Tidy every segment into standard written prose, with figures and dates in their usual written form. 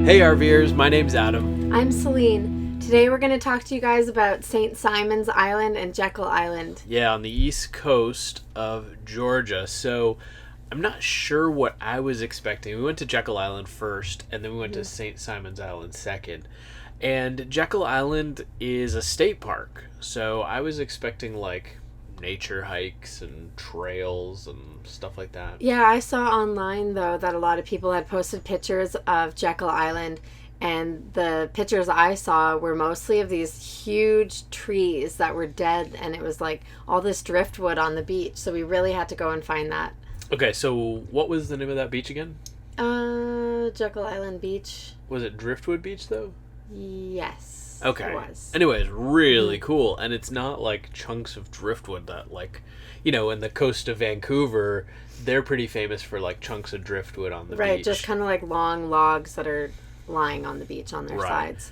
Hey RVers, my name's Adam. I'm Celine. Today we're going to talk to you guys about St. Simon's Island and Jekyll Island. Yeah, on the east coast of Georgia. So I'm not sure what I was expecting. We went to Jekyll Island first, and then we went to St. Simon's Island second. And Jekyll Island is a state park, so I was expecting like nature hikes and trails and stuff like that. Yeah, I saw online though that a lot of people had posted pictures of Jekyll Island, and the pictures I saw were mostly of these huge trees that were dead, and it was like all this driftwood on the beach, so we really had to go and find that. Okay, so what was the name of that beach again? Jekyll Island Beach. Was it Driftwood Beach though? Yes. Okay. It was. Anyways, really cool. And it's not like chunks of driftwood that, like, you know, in the coast of Vancouver, they're pretty famous for like chunks of driftwood on the beach. Right, just kind of like long logs that are lying on the beach on their sides.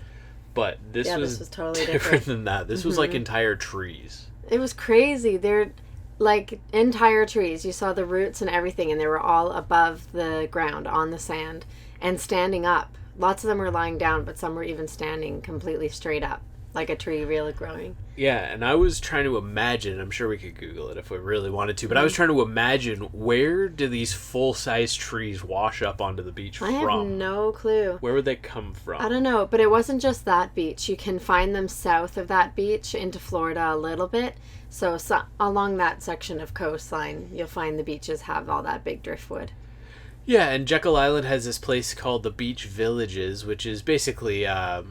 But this was totally different than that. This was like entire trees. It was crazy. They're like entire trees. You saw the roots and everything, and they were all above the ground on the sand and standing up. Lots of them were lying down, but some were even standing completely straight up, like a tree really growing. Yeah, and I was trying to imagine, I'm sure we could Google it if we really wanted to, but I was trying to imagine, where do these full-size trees wash up onto the beach from? I have no clue. Where would they come from? I don't know, but it wasn't just that beach. You can find them south of that beach into Florida a little bit. So along that section of coastline, you'll find the beaches have all that big driftwood. Yeah, and Jekyll Island has this place called the Beach Villages, which is basically kind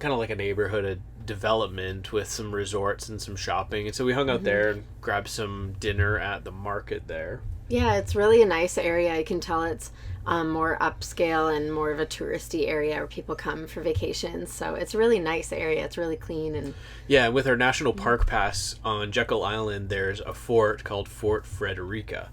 of like a neighborhood development with some resorts and some shopping. And so we hung out there and grabbed some dinner at the market there. Yeah, it's really a nice area. You can tell it's more upscale and more of a touristy area where people come for vacations. So it's a really nice area. It's really clean. And yeah, with our national park pass on Jekyll Island, there's a fort called Fort Frederica.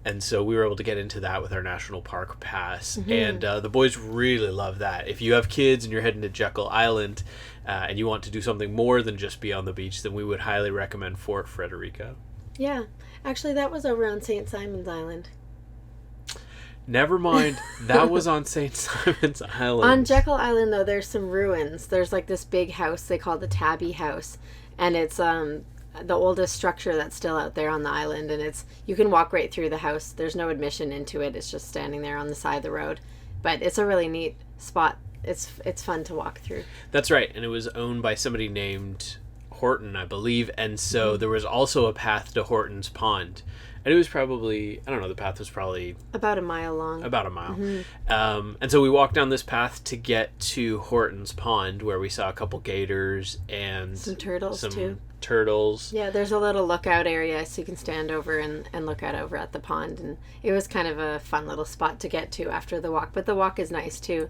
And so we were able to get into that with our national park pass. And the boys really love that. If you have kids and you're heading to Jekyll Island and you want to do something more than just be on the beach, then we would highly recommend Fort Frederica. Yeah. Actually, that was over on St. Simon's Island. Never mind. That was on St. Simon's Island. On Jekyll Island, though, there's some ruins. There's like this big house they call the Tabby House. And it's the oldest structure that's still out there on the island, and you can walk right through the house. There's no admission into it. It's just standing there on the side of the road, but it's a really neat spot. It's fun to walk through. That's right, and it was owned by somebody named Horton, I believe, and so there was also a path to Horton's Pond, and it was probably, I don't know, the path was probably about a mile long. About a mile. And so we walked down this path to get to Horton's Pond, where we saw a couple gators and some turtles too. Turtles. Yeah, there's a little lookout area so you can stand over and look out over at the pond, and it was kind of a fun little spot to get to after the walk, but the walk is nice too.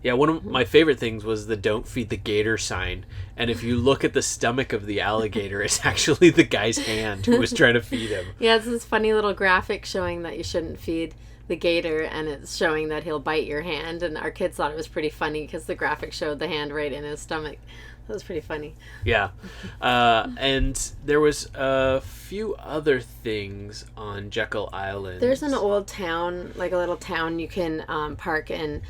Yeah, one of my favorite things was the "Don't Feed the Gator" sign, and if you look at the stomach of the alligator, it's actually the guy's hand who was trying to feed him. Yeah, it's this funny little graphic showing that you shouldn't feed the gator, and it's showing that he'll bite your hand, and our kids thought it was pretty funny because the graphic showed the hand right in his stomach. That was pretty funny. Yeah. And there was a few other things on Jekyll Island. There's an old town, like a little town you can park and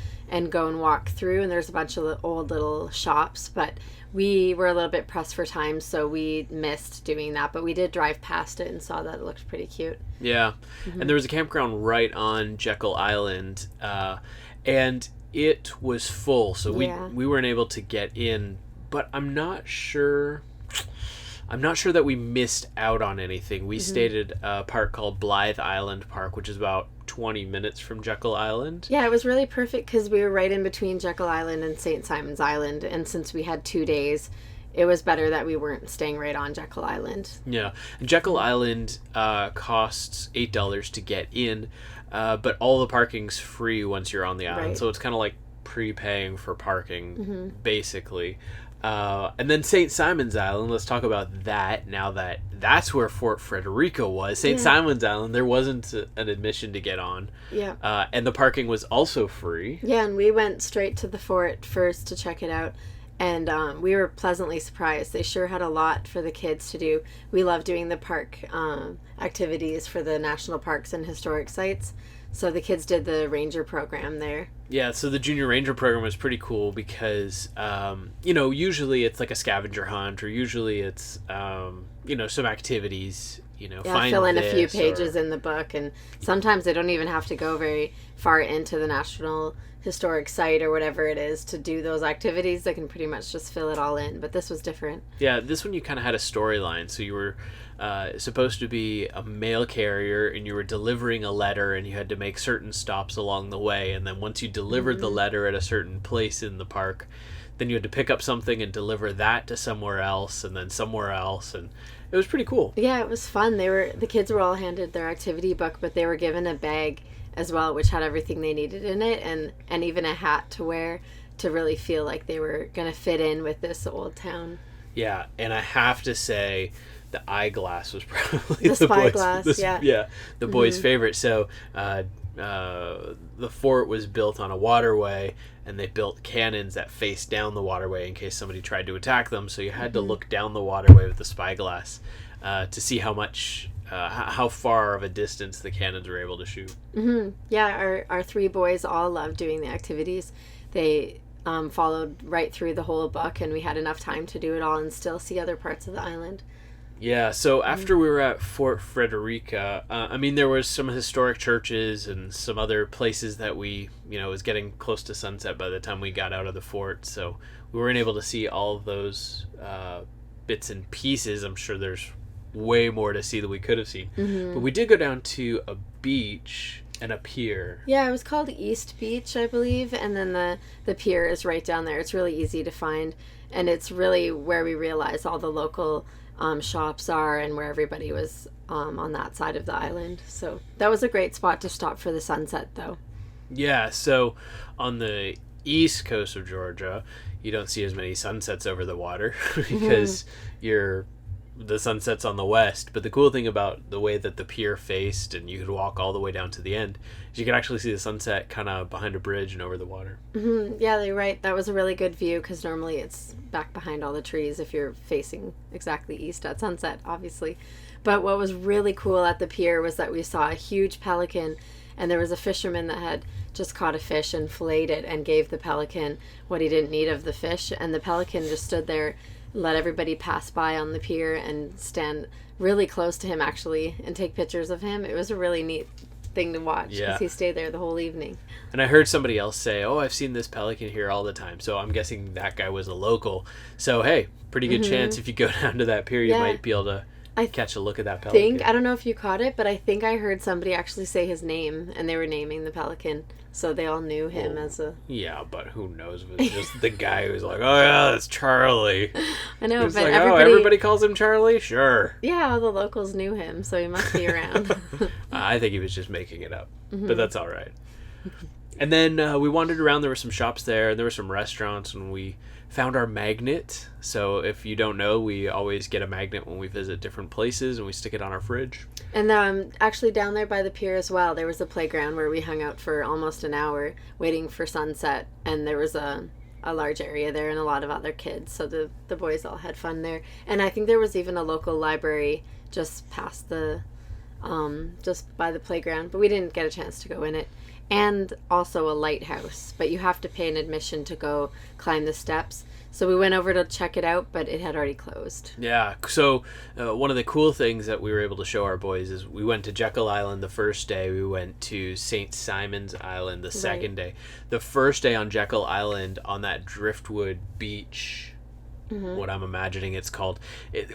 go and walk through, and there's a bunch of old little shops, but we were a little bit pressed for time, so we missed doing that, but we did drive past it and saw that it looked pretty cute. Yeah. And there was a campground right on Jekyll Island, and it was full, so we weren't able to get in. But I'm not sure that we missed out on anything. We stayed at a park called Blythe Island Park, which is about 20 minutes from Jekyll Island. Yeah, it was really perfect because we were right in between Jekyll Island and St. Simon's Island, and since we had 2 days, it was better that we weren't staying right on Jekyll Island. Yeah, and Jekyll Island costs $8 to get in, but all the parking's free once you're on the island, so it's kind of like prepaying for parking, basically. And then St. Simon's Island, let's talk about that now that that's where Fort Frederica was. St. Simon's Island, there wasn't an admission to get on. Yeah. And the parking was also free. Yeah, and we went straight to the fort first to check it out. And we were pleasantly surprised. They sure had a lot for the kids to do. We love doing the park activities for the national parks and historic sites. So the kids did the ranger program there. Yeah, so the junior ranger program was pretty cool because, usually it's like a scavenger hunt, or usually it's, some activities, find fill in a few this pages in the book, and sometimes they don't even have to go very far into the National Historic Site or whatever it is to do those activities. They can pretty much just fill it all in, but this was different. Yeah, this one you kind of had a storyline, so you were supposed to be a mail carrier, and you were delivering a letter, and you had to make certain stops along the way, and then once you delivered the letter at a certain place in the park, then you had to pick up something and deliver that to somewhere else, and then somewhere else, and it was pretty cool. Yeah, it was fun. The kids were all handed their activity book, but they were given a bag as well, which had everything they needed in it, and even a hat to wear to really feel like they were going to fit in with this old town. Yeah, and I have to say, the eyeglass was probably the spyglass. The boys' favorite. So the fort was built on a waterway, and they built cannons that faced down the waterway in case somebody tried to attack them. So you had to look down the waterway with the spyglass to see how far of a distance the cannons were able to shoot. Mm-hmm. Yeah, our three boys all loved doing the activities. They followed right through the whole book, and we had enough time to do it all and still see other parts of the island. Yeah, so after we were at Fort Frederica, there was some historic churches and some other places that it was getting close to sunset by the time we got out of the fort, so we weren't able to see all of those bits and pieces. I'm sure there's way more to see than we could have seen. Mm-hmm. But we did go down to a beach and a pier. Yeah, it was called East Beach, I believe, and then the pier is right down there. It's really easy to find, and it's really where we realized all the local shops are and where everybody was on that side of the island. So that was a great spot to stop for the sunset, though. Yeah, so on the east coast of Georgia, you don't see as many sunsets over the water because the sunset's on the west. But the cool thing about the way that the pier faced, and you could walk all the way down to the end, is you could actually see the sunset kind of behind a bridge and over the water. Mm-hmm. Yeah, you're right. That was a really good view because normally it's back behind all the trees if you're facing exactly east at sunset, obviously. But what was really cool at the pier was that we saw a huge pelican, and there was a fisherman that had just caught a fish and filleted it and gave the pelican what he didn't need of the fish, and the pelican just stood there, let everybody pass by on the pier and stand really close to him actually and take pictures of him. It was a really neat thing to watch because he stayed there the whole evening. And I heard somebody else say, I've seen this pelican here all the time, so I'm guessing that guy was a local. So hey, pretty good chance if you go down to that pier you might be able to catch a look at that pelican. I don't know if you caught it, but I think I heard somebody actually say his name, and they were naming the pelican, so they all knew him as a... Yeah, but who knows if it's just the guy who's like, oh yeah, that's Charlie. I know, it's but like, everybody calls him Charlie? Sure. Yeah, all the locals knew him, so he must be around. I think he was just making it up, but that's all right. And then we wandered around. There were some shops there, and there were some restaurants, and we found our magnet. So if you don't know, we always get a magnet when we visit different places, and we stick it on our fridge. And actually down there by the pier as well, there was a playground where we hung out for almost an hour waiting for sunset, and there was a large area there and a lot of other kids, so the boys all had fun there. And I think there was even a local library just past just by the playground, but we didn't get a chance to go in it. And also a lighthouse, but you have to pay an admission to go climb the steps. So we went over to check it out, but it had already closed. Yeah, so one of the cool things that we were able to show our boys is we went to Jekyll Island the first day. We went to St. Simon's Island the second day. The first day on Jekyll Island, on that driftwood beach, what I'm imagining it's called,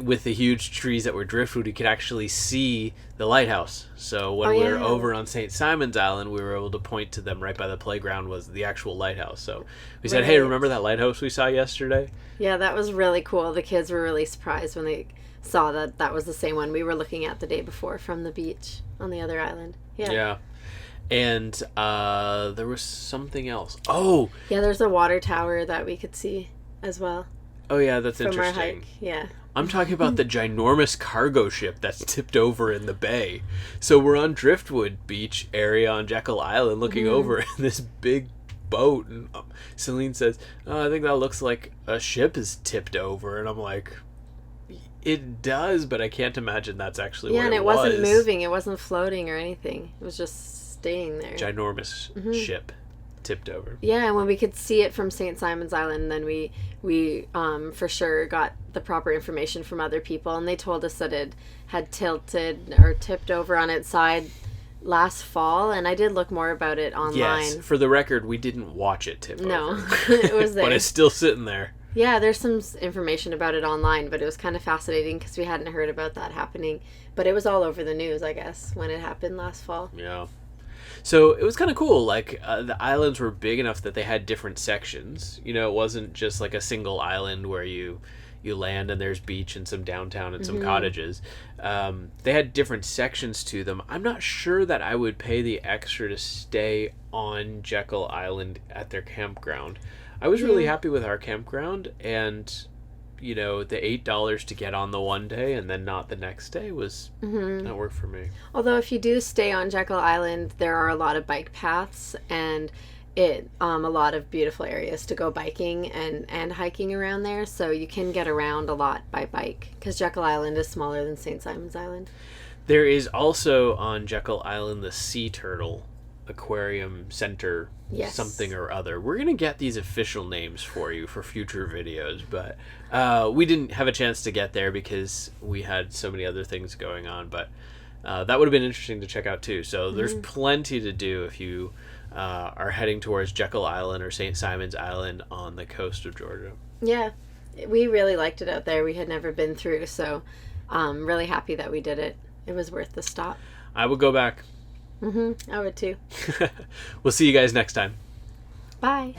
with the huge trees that were driftwood, you could actually see the lighthouse. So when we were over on St. Simon's Island, we were able to point to them right by the playground was the actual lighthouse. So we said, hey, remember that lighthouse we saw yesterday? Yeah, that was really cool. The kids were really surprised when they saw that was the same one we were looking at the day before from the beach on the other island. Yeah. And there was something else. Oh! Yeah, there's a water tower that we could see as well. Oh, yeah, that's from interesting. Our hike. Yeah. I'm talking about the ginormous cargo ship that's tipped over in the bay. So we're on Driftwood Beach area on Jekyll Island looking over in this big boat. And Celine says, I think that looks like a ship is tipped over. And I'm like, it does, but I can't imagine that's actually what it was. Yeah, and it wasn't moving. It wasn't floating or anything. It was just staying there. Ginormous ship tipped over. Yeah, and when we could see it from St. Simon's Island, then we for sure got the proper information from other people, and they told us that it had tilted or tipped over on its side last fall, and I did look more about it online. Yes, for the record, we didn't watch it tip over. No, it was there. But it's still sitting there. Yeah, there's some information about it online, but it was kind of fascinating because we hadn't heard about that happening. But it was all over the news, I guess, when it happened last fall. Yeah. So it was kind of cool. Like, the islands were big enough that they had different sections. You know, it wasn't just like a single island where you land and there's beach and some downtown and some cottages. They had different sections to them. I'm not sure that I would pay the extra to stay on Jekyll Island at their campground. I was really happy with our campground, and you know, the $8 to get on the one day and then not the next day was that worked for me. Although if you do stay on Jekyll Island, there are a lot of bike paths and a lot of beautiful areas to go biking and hiking around there, so you can get around a lot by bike because Jekyll Island is smaller than St. Simon's Island. There is also on Jekyll Island the Sea Turtle Aquarium Center, something or other. We're going to get these official names for you for future videos, but we didn't have a chance to get there because we had so many other things going on, but that would have been interesting to check out too. So there's plenty to do if you are heading towards Jekyll Island or St. Simon's Island on the coast of Georgia. Yeah, we really liked it out there. We had never been through, so really happy that we did it. It was worth the stop. I would go back. I would too. We'll see you guys next time. Bye.